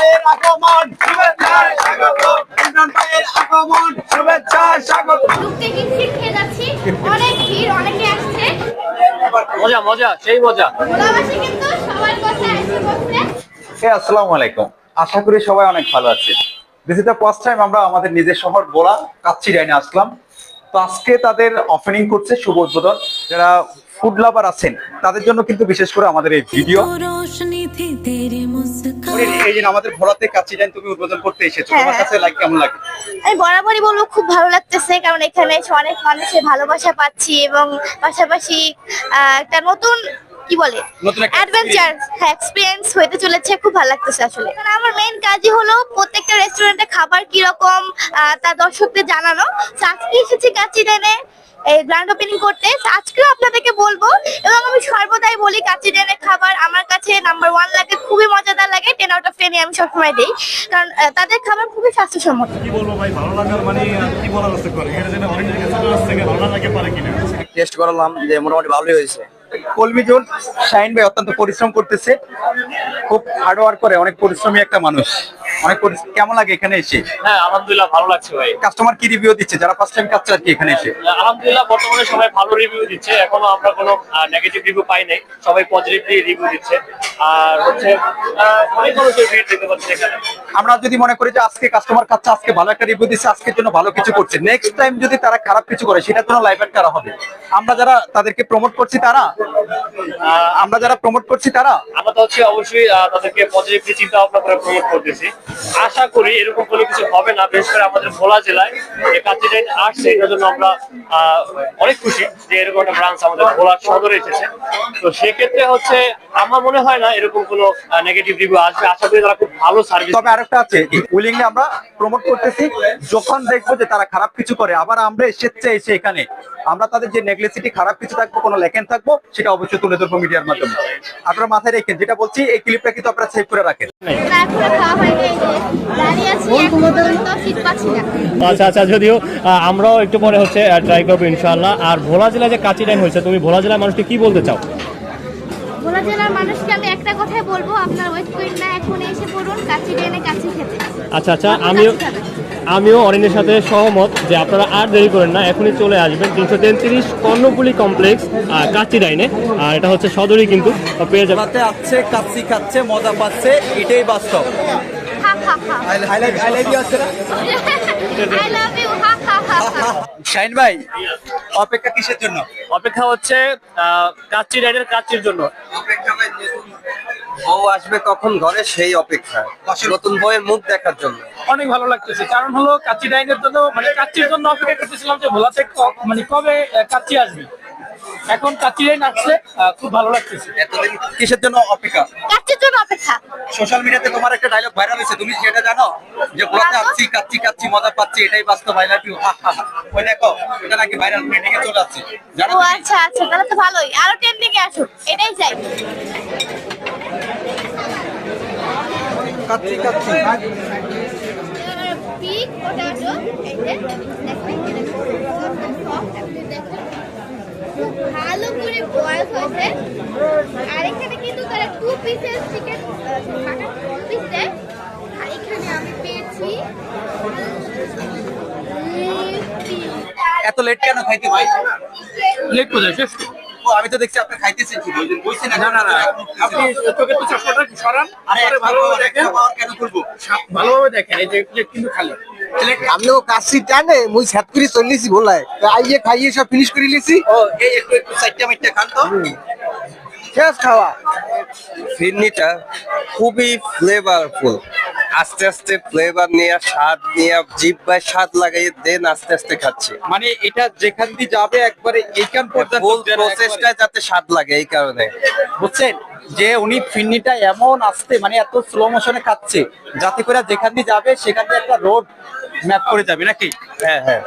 ভাইয়ের আগমন, শুভেচ্ছা স্বাগত। ইমরান ভাইয়ের আগমন, শুভেচ্ছা স্বাগত। ঢুকতে হিমশিম খেয়ে যাচ্ছি, অনেক ভিড়, অনেকে আসছে। মজা মজা সেই মজা। ভোলাবাসী কিন্তু সবার কথা এসে বলছে। আসসালামু আলাইকুম, আশা করি সবাই অনেক ভালো আছে। This is the first time আমরা আমাদের নিজের শহর ভোলা কাচ্চি ডাইনে আসলাম। তো আজকে তাদের ওপেনিং করছে, শুভ উদ্বোধন। যারা ফুড লাভার আছেন তাদের জন্য কিন্তু বিশেষ করে আমাদের এই ভিডিও। এই যে আমাদের ভোলাতে কাচ্চি ডাইন তুমি উদ্বোধন করতে এসেছো, তোমার কাছে লাইক কেমন লাগে? আমি বরাবরই বলবো খুব ভালো লাগতেছে, কারণ এখানে এসে অনেক মানুষের ভালোবাসা পাচ্ছি এবং পাশাপাশি একটা নতুন কি বলে নতুন একটা অ্যাডভেঞ্চার এক্সপিরিয়েন্স হতে চলেছে। খুব ভালো লাগতেছে আসলে। কারণ আমার মেইন কাজই হলো প্রত্যেকটা রেস্টুরেন্টে খাবার কিরকম তা দর্শকদের জানানো। তো আজকে এসেছি কাচ্চি ডাইনে এই গ্র্যান্ড ওপেনিং করতে। তো আজকেও আপনাদেরকে বলবো, এবং আমি সর্বদাই বলি কাচ্চি ডাইনের খাবার আমার কাছে নাম্বার 1 লাগে, খুবই মজাদার লাগে। 10 আউট অফ 10 আমি সবসময় দিই, কারণ তাদের খাবার খুবই স্বাস্থ্যসম্মত। কি বলবো ভাই, ভালো লাগার মানে কি বলার আছে করে এটা যেন অনেক কাছে থেকে ভালো লাগে পারে কিনা টেস্ট করলাম যে মোটামুটি ভালোই হয়েছে। কলমি জোন শাহিন ভাই অত্যন্ত পরিশ্রম করতেছে, খুব হার্ড ওয়ার্ক করে, অনেক পরিশ্রমী একটা মানুষ। অনেক কেমন লাগে এখানে এসে? হ্যাঁ আলহামদুলিল্লাহ ভালো লাগছে ভাই। কাস্টমার কি রিভিউ দিচ্ছে যারা ফার্স্ট টাইম খাচ্ছে আর কি এখানে এসে? আলহামদুলিল্লাহ বর্তমানে সবাই ভালো রিভিউ দিচ্ছে, এখনো আমরা কোনো নেগেটিভ রিভিউ পাই নাই, সবাই পজিটিভলি রিভিউ দিচ্ছে। আর হচ্ছে অনেক মানুষের ভিড় দেখতে পাচ্ছি এখানে। আমরা যদি মনে করি যে আজকে কাস্টমার খাচ্ছে, আজকে ভালো একটা রিভিউ দিচ্ছে, আজকের জন্য ভালো কিছু করছে, নেক্সট টাইম যদি তারা খারাপ কিছু করে সেটার জন্য লাইভ অ্যাড করা হবে। আমরা যারা তাদেরকে প্রমোট করছি তারা আমরা তো হচ্ছে অবশ্যই তাদেরকে পজিটিভলি চিন্তা ভাবনা করে প্রমোট করতেছি। আশা করি এরকম কোনো কিছু হবে না। বিশেষ করে আমাদের ভোলা জেলায় এই কাচ্চি ডাইন আসছে, এটার জন্য আমরা অনেক খুশি যে এরকম একটা ব্রাঞ্চ আমাদের ভোলা সদরে এসেছে। তো সেক্ষেত্রে হচ্ছে আমার মনে হয় না এরকম কোনো নেগেটিভ রিভিউ আসবে। আশা করি তারা খুব ভালো সার্ভিস। তবে আরেকটা আছে, উইলিংলি আমরা প্রমোট করতেছি। যখন দেখবো যে তারা খারাপ কিছু করে, আবার আমরা স্বেচ্ছায় এসে এখানে আমরা তাদের যে নেগলেসিটি খারাপ কিছু থাকবো, কোনো লেখেন থাকবো, সেটা অবশ্যই তুলে ধরবো মিডিয়ার মাধ্যমে। আপনারা মাথায় রেখেন, যেটা বলছি এই ক্লিপটা কিন্তু আপনারা সেভ করে রাখেন। তারপরে খাওয়া হয়নি, এই যে দাঁড়িয়ে আছি, এখন পর্যন্ত শীত পাচ্ছি না। আচ্ছা আচ্ছা, যদিও আমরাও একটু পরে হচ্ছে ট্রাই করবো ইনশাআল্লাহ। আর ভোলা জেলায় যে কাচ্চি ডাইন হয়েছে, তুমি ভোলা জেলার মানুষকে কি বলতে চাও? ভোলা জেলার মানুষকে আমি একটা কথাই বলবো, আপনার ওয়েট করেন না, এখন এসে পড়ুন কাচ্চি ডাইনে কাচ্চি খেতে। আচ্ছা আচ্ছা, আমিও অরিনের সাথে সহমত যে আপনারা আর দেরি করেন না, এখনই চলে আসবেন 333 কর্ণফুলী কমপ্লেক্স কাচ্চি ডাইনে। আর এটা হচ্ছে সদরই কিন্তু পেয়ে যাবেন। আছে কাচ্চি খাচ্ছে, মজা পাচ্ছে, এটাই বাস্তব। হা হা হা। হাইলাইট আছে না? I love you, হা হা হা হা। শাহিন ভাই, অপেক্ষা কিসের জন্য? অপেক্ষা হচ্ছে কাচ্চি ডাইনের কাচ্চির জন্য। ও আসবে কখন ঘরে সেই অপেক্ষা, নতুন বইয়ের মুখ দেখার জন্য। অনেক ভালো লাগতেছে, কারণ হলো কাচ্চি ডাইনের জন্য, মানে কাচ্চির জন্য অপেক্ষা করতেছিলাম যে ভোলাতে মানে কবে কাচ্চি আসবে। এখন কাচ্চি ডাইন আসছে, খুব ভালো লাগতেছে। এতদিন কিসের জন্য অপেক্ষা? কাচ্চির জন্য অপেক্ষা। সোশ্যাল মিডিয়াতে তোমার একটা ডায়লগ ভাইরাল হয়েছে, তুমি সেটা জানো? যে ভোলাতে আসছি, কাচ্চি খাচ্ছি, মজা পাচ্ছি, এটাই বাস্তব, আই লাভ ইউ, হা হা হা। ওই দেখো, এটা নাকি ভাইরাল ট্রেন্ডিং এ চলে আসছে, জানো ও তুমি? আচ্ছা আচ্ছা, তাহলে তো ভালোই, আরো ট্রেন্ডিং এ আসুক, এটাই চাই। কাচ্চি খাচ্ছি। পিক পটেটো, এই যে দেখেন, ভালো করে বয়েল হয়েছে। আর এখানে কিন্তু তারা 2 পিসের চিকেন মাটন 2 পিস দেয়। আর এখানে আমি পেয়েছি এত লেট কেন খাইতে ভাই? লেট কোথায় শেষ? ও, আমি তো দেখছি আপনি খাইতেছেন কি বলছেন না? না না, আপনি চোখে তো চশমাটা সরান, আরে পরে ভালোভাবে দেখেন, কেন করবো? ভালোভাবে দেখেন। এই যে প্লেট কিন্তু খালি। আমিও কাশি টানে মুই সাত করে চল্লিশই ভোলায় আইয়ে খাইয়ে সব ফিনিশ করে লিছি। ও, এই একটু সাইডটা মাইটটা খান তো। শেষ খাওয়া। ফিরনিটা খুবই ফ্লেভারফুল, আস্তে আস্তে ফ্লেভার নিয়ে স্বাদ নিয়ে জিহ্বায় স্বাদ লাগাইয়ে দেন আস্তে আস্তে খাচ্ছি। মানে এটা যেখান দিয়ে যাবে একবারে এইখান পর্যন্ত ফুল প্রসেসটা যাতে স্বাদ লাগে এই কারণে। বুঝছেন যে উনি ফিরনিটা এমন আসতে, মানে এত স্লো মোশনে খাচ্ছে যাতে করে যেখান দিয়ে যাবে সেখান দিয়ে একটা রোড ম্যাপ করে যাবে নাকি? হ্যাঁ হ্যাঁ,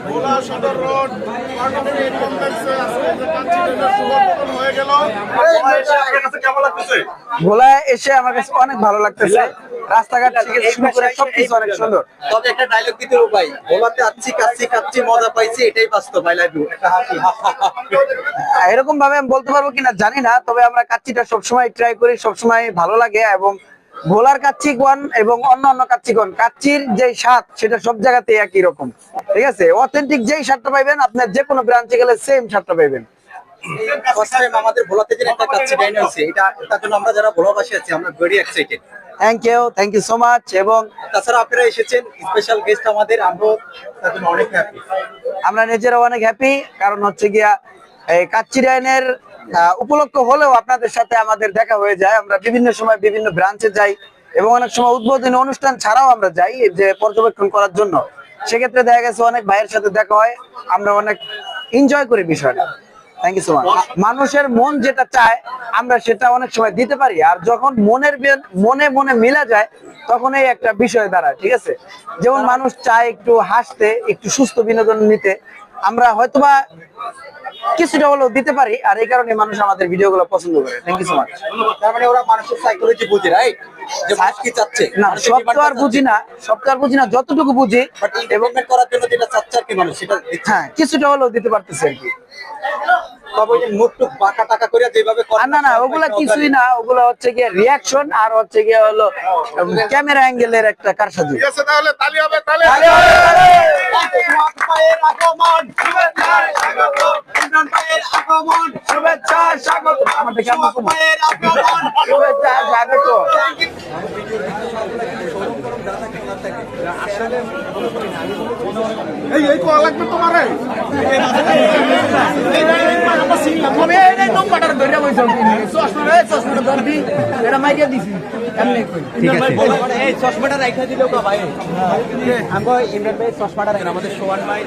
ভোলা সদর রোড কর্ণফুলী কমপ্লেক্সে আজকে যে কাচ্চি ডাইনের শুভ উদ্বোধন হয়ে গেল। আপনার কাছে কেমন লাগতেছে? ভোলায় এসে আমার কাছে অনেক ভালো লাগতেছে। রাস্তাঘাট থেকে শুরু করে সবকিছু অনেক সুন্দর। তবে একটা ডায়লগ দিতে হবে ভাই, ভোলাতে আসছি, কাচ্চি খাচ্ছি, মজা পাইছি, এটাই বাস্তব, আই লাভ ইউ, একটা হাসি। এরকম ভাবে আমি বলতে পারবো কিনা জানি না, তবে আমরা কাচ্চিটা সবসময় ট্রাই করি, সবসময় ভালো লাগে এবং ভোলার কাচ্চিগণ এবং অন্যান্য কাচ্চিগণ, কাচ্চির যে স্বাদ সেটা সব জায়গাতে একই রকম, ঠিক আছে? অথেন্টিক যেই স্বাদটা পাইবেন আপনার যে কোনো ব্রাঞ্চে গেলে সেম স্বাদটা পাইবেন। ফার্স্ট টাইম আমাদের ভোলাতে যে একটা কাচ্চি ডাইন হয়েছে, এটা তার জন্য আমরা যারা ভোলাবাসী আছি আমরা very excited. Thank you so much. এবং তাছাড়া আপনারা এসেছেন স্পেশাল গেস্ট আমাদের, আমরা তার জন্য অনেক হ্যাপি। আমরা নিজেরাও অনেক হ্যাপি, কারণ হচ্ছে গিয়া এই কাচ্চি ডাইনের উপলক্ষ হলেও আপনাদের সাথে আমাদের দেখা হয়ে যায়। আমরা বিভিন্ন সময় বিভিন্ন ব্রাঞ্চে যাই এবং অনেক সময় উদ্বোধনী অনুষ্ঠান ছাড়াও আমরা যাই যে পর্যবেক্ষণ করার জন্য। সেক্ষেত্রে দেখা গেছে অনেক ভাইয়ের সাথে দেখা হয়, আমরা অনেক এনজয় করি বিষয়টা। Thank you so much. মানুষের মন যেটা চায় আমরা সেটা অনেক সময় দিতে পারি, আর যখন মনে মনে মিলা যায় তখন এই একটা বিষয় দাঁড়ায়, ঠিক আছে? যেমন মানুষ চায় একটু হাসতে, একটু সুস্থ বিনোদন নিতে, আমরা হয়তোবা কিছুটা হলেও দিতে পারি, আর এই কারণে মানুষ আমাদের ভিডিওগুলো পছন্দ করে। Thank you so much. তার মানে ওরা মানুষের সাইকোলজি বুঝে, রাইট? যে মানুষ কি চাচ্ছে না, সব তো আর বুঝি না, যতটুকু বুঝি বাট ইমপ্লিমেন্ট করার জন্য যেটা চাচ্ছে আর কি মানুষ সেটা দিচ্ছে। হ্যাঁ কিছুটা হলেও দিতে পারতেছে আর কি। তবে ওই যে মুখ টুক বাঁকা টাকা করে যেভাবে করে, না ওগুলা কিছুই না, ওগুলা হচ্ছে গিয়ে রিয়াকশন, আর হচ্ছে গিয়ে হলো ক্যামেরা অ্যাঙ্গেলের একটা কারসাজি। ঠিক আছে, তাহলে তালি হবে, তালি শুভেচ্ছা স্বাগত। আমাদের কেমন শুভেচ্ছা স্বাগত। এই কোয়া লাগবে তোমারে। আমাদের সোহান ভাই,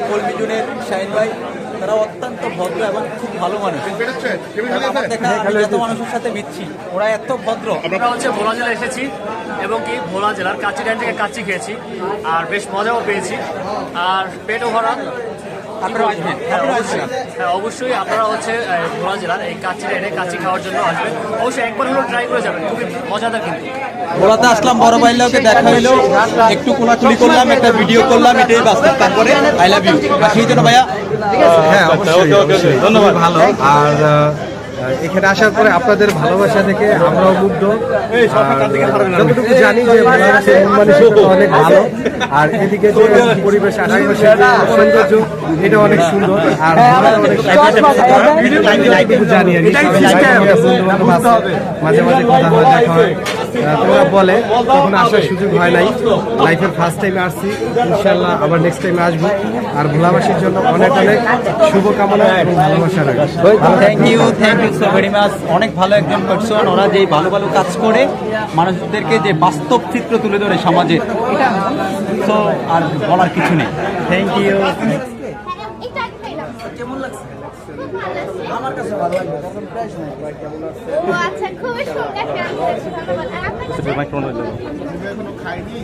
কলমি জুনের শাহিন ভাই, তারা অত্যন্ত ভদ্র এবং খুব ভালো মানুষ। আমার দেখা আমি যত মানুষের সাথে মিশছি ওরা এত ভদ্র। আমরা হচ্ছে ভোলা জেলা এসেছি এবং কি ভোলা জেলার কাচ্চি ডাইন থেকে কাচ্চি খেয়েছি আর বেশ মজাও পেয়েছি আর পেটও ভরা। আপনারা আসবেন, হ্যাঁ অবশ্যই আপনারা হচ্ছে ভোলা জেলার এই কাচ্চি ডাইনে কাচ্চি খাওয়ার জন্য আসবেন, অবশ্যই একবার হলেও ট্রাই করে যাবেন, খুবই মজাদার কিন্তু। ভোলাতে আসলাম, বড় ভাইলাকে দেখা হইলো, একটু কোলাকুলি করলাম, একটা ভিডিও করলাম, এটাই বাস্তব। তারপরে আই লাভ ইউ। আর সেই জন্য ভাইয়া হ্যাঁ অবশ্যই ধন্যবাদ। ভালো। আর এখানে আসার পরে আপনাদের ভালোবাসা থেকে আমরাও মুগ্ধ। যতটুকু জানি যে বাংলাদেশের মন মানসিকতা অনেক ভালো, আর এদিকে যে পরিবেশ আশেপাশে সৌন্দর্য এটা অনেক সুন্দর। আর যতটুকু জানি আর কি, মাঝে মাঝে কথা হয়, দেখা হয়, তোমরা বলে তখন আসার সুযোগ হয় নাই। লাইফের ফার্স্ট টাইমে আসছি, ইনশাল্লাহ আবার নেক্সট টাইমে আসবো। আর ভোলাবাসীর জন্য অনেক অনেক শুভকামনা এবং ভালোবাসা রাখি। Thank you so very much. অনেক ভালো একজন পার্সন, ওরা যে ভালো ভালো কাজ করে মানুষদেরকে যে বাস্তব চিত্র তুলে ধরে সমাজের, তো আর বলার কিছু নেই। Thank you. কেমন লাগছে? আমার কাছে ভালো লাগছে। ও আচ্ছা, খুবই সুন্দর একটা ধন্যবাদ। আর আপনার কাছে এখনো খাইনি।